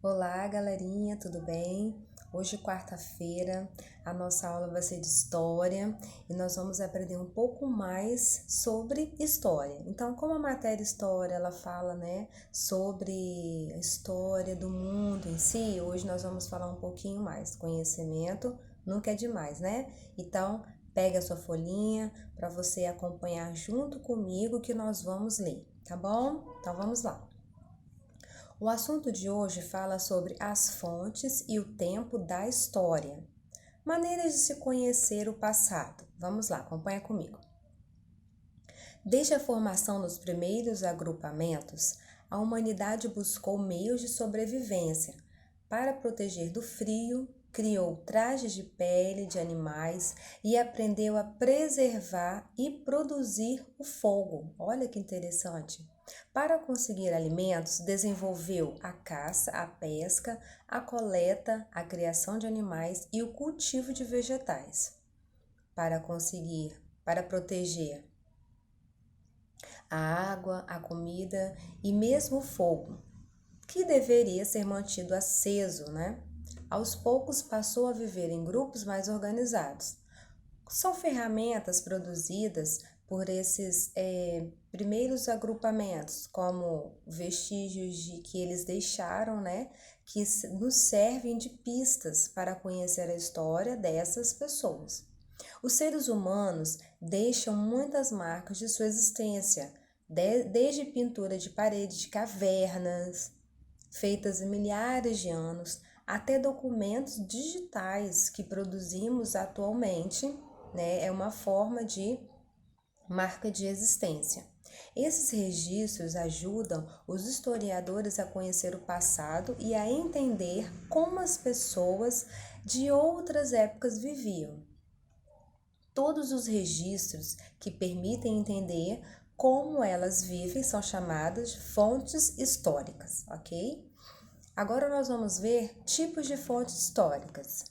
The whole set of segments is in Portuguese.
Olá, galerinha, tudo bem? Hoje, quarta-feira, a nossa aula vai ser de história e nós vamos aprender um pouco mais sobre história. Então, como a matéria história, ela fala, sobre a história do mundo em si, hoje nós vamos falar um pouquinho mais. Conhecimento nunca é demais, né? Então, pega a sua folhinha para você acompanhar junto comigo que nós vamos ler, tá bom? Então, vamos lá. O assunto de hoje fala sobre as fontes e o tempo da história. Maneiras de se conhecer o passado. Vamos lá, acompanha comigo. Desde a formação dos primeiros agrupamentos, a humanidade buscou meios de sobrevivência. Para proteger do frio, criou trajes de pele de animais e aprendeu a preservar e produzir o fogo. Olha que interessante. Para conseguir alimentos, desenvolveu a caça, a pesca, a coleta, a criação de animais e o cultivo de vegetais. Para proteger a água, a comida e mesmo o fogo, que deveria ser mantido aceso, Aos poucos passou a viver em grupos mais organizados. São ferramentas produzidas por esses primeiros agrupamentos, como vestígios de que eles deixaram, que nos servem de pistas para conhecer a história dessas pessoas. Os seres humanos deixam muitas marcas de sua existência, desde pintura de parede de cavernas, feitas em milhares de anos, até documentos digitais que produzimos atualmente, é uma forma de marca de existência. Esses registros ajudam os historiadores a conhecer o passado e a entender como as pessoas de outras épocas viviam. Todos os registros que permitem entender como elas vivem são chamadas de fontes históricas, ok? Agora nós vamos ver tipos de fontes históricas.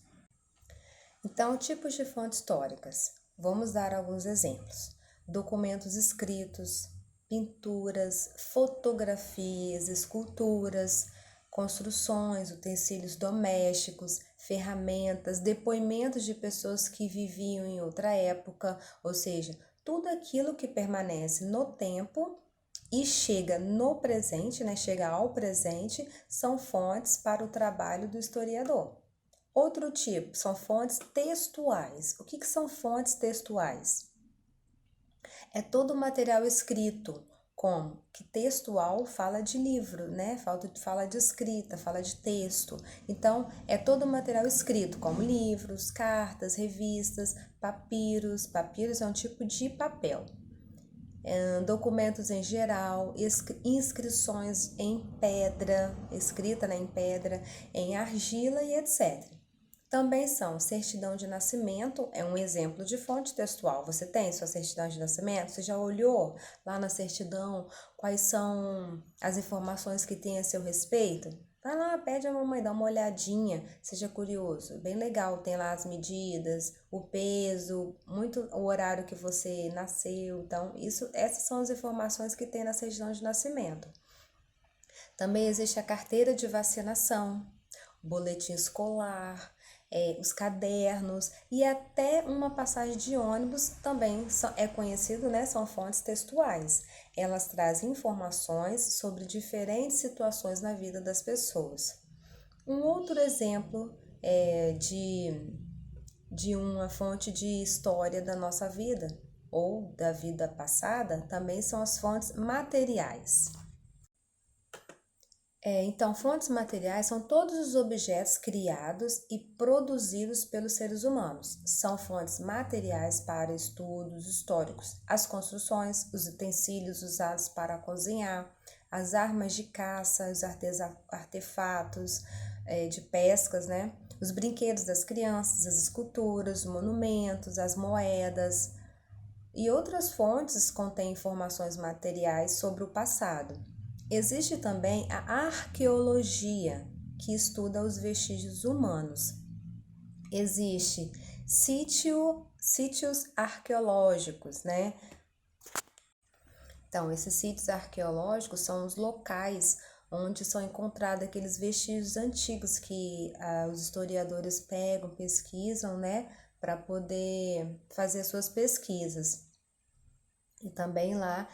Então, tipos de fontes históricas. Vamos dar alguns exemplos. Documentos escritos, pinturas, fotografias, esculturas, construções, utensílios domésticos, ferramentas, depoimentos de pessoas que viviam em outra época, ou seja, tudo aquilo que permanece no tempo e chega no presente, chega ao presente, são fontes para o trabalho do historiador. Outro tipo são fontes textuais. O que são fontes textuais? É todo o material escrito, como que textual fala de livro, Fala de escrita, fala de texto. Então, é todo o material escrito, como livros, cartas, revistas, papiros. Papiros é um tipo de papel. Documentos em geral, inscrições em pedra, escrita em pedra, em argila e etc. Também são certidão de nascimento, é um exemplo de fonte textual. Você tem sua certidão de nascimento? Você já olhou lá na certidão quais são as informações que tem a seu respeito? Vai lá, pede a mamãe, dá uma olhadinha, seja curioso. Bem legal, tem lá as medidas, o peso, o horário que você nasceu. Então, essas são as informações que tem na certidão de nascimento. Também existe a carteira de vacinação, boletim escolar, os cadernos e até uma passagem de ônibus também é conhecido, são fontes textuais. Elas trazem informações sobre diferentes situações na vida das pessoas. Um outro exemplo de uma fonte de história da nossa vida ou da vida passada também são as fontes materiais. Então, fontes materiais são todos os objetos criados e produzidos pelos seres humanos. São fontes materiais para estudos históricos. As construções, os utensílios usados para cozinhar, as armas de caça, os artefatos de pescas, Os brinquedos das crianças, as esculturas, os monumentos, as moedas e outras fontes contêm informações materiais sobre o passado. Existe também a arqueologia, que estuda os vestígios humanos. Existe sítios arqueológicos, Então, esses sítios arqueológicos são os locais onde são encontrados aqueles vestígios antigos que os historiadores pegam, pesquisam, né, para poder fazer suas pesquisas. E também lá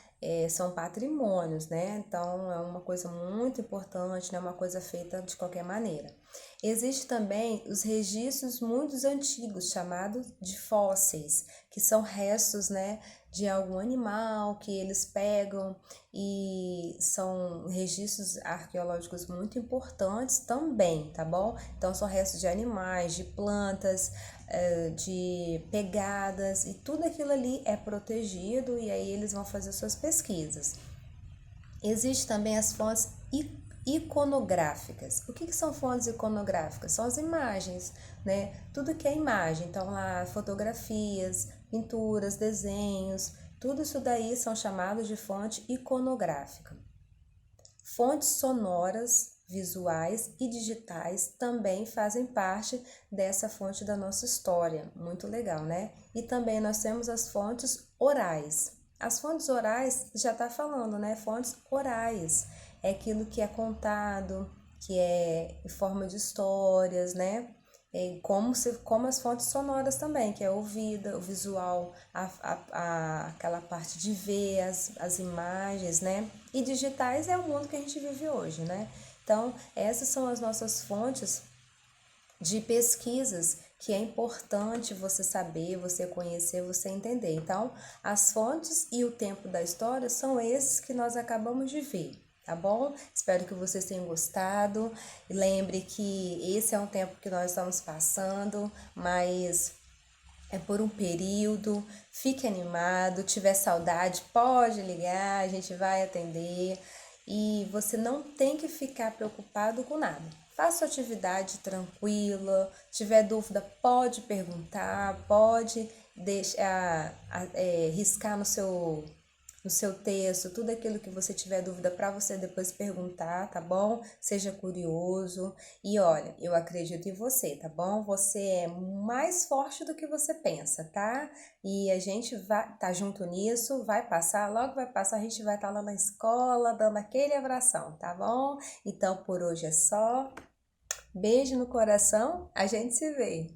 são patrimônios, né? Então é uma coisa muito importante, não é uma coisa feita de qualquer maneira. Existe também os registros muito antigos, chamados de fósseis, que são restos, né, de algum animal que eles pegam e são registros arqueológicos muito importantes também, tá bom? Então são restos de animais, de plantas, de pegadas e tudo aquilo ali é protegido e aí eles vão fazer suas pesquisas. Existem também as fontes iconográficas. O que são fontes iconográficas? São as imagens, né? Tudo que é imagem, então lá fotografias, pinturas, desenhos, tudo isso daí são chamados de fonte iconográfica. Fontes sonoras, visuais e digitais também fazem parte dessa fonte da nossa história. Muito legal, né? E também nós temos as fontes orais. As fontes orais já está falando, né? Fontes orais é aquilo que é contado, que é em forma de histórias, né? Como as fontes sonoras também, que é ouvida, o visual, aquela parte de ver as imagens, né? E digitais é o mundo que a gente vive hoje, né? Então, essas são as nossas fontes de pesquisas que é importante você saber, você conhecer, você entender. Então, as fontes e o tempo da história são esses que nós acabamos de ver. Tá bom? Espero que vocês tenham gostado. Lembre que esse é um tempo que nós estamos passando, mas é por um período. Fique animado, tiver saudade, pode ligar, a gente vai atender. E você não tem que ficar preocupado com nada. Faça sua atividade tranquila, tiver dúvida, pode perguntar, pode riscar no seu texto, tudo aquilo que você tiver dúvida para você depois perguntar, tá bom? Seja curioso. E olha, eu acredito em você, tá bom? Você é mais forte do que você pensa, tá? E a gente vai tá junto nisso, vai passar, logo vai passar, a gente vai estar lá na escola dando aquele abração, tá bom? Então por hoje é só. Beijo no coração, a gente se vê.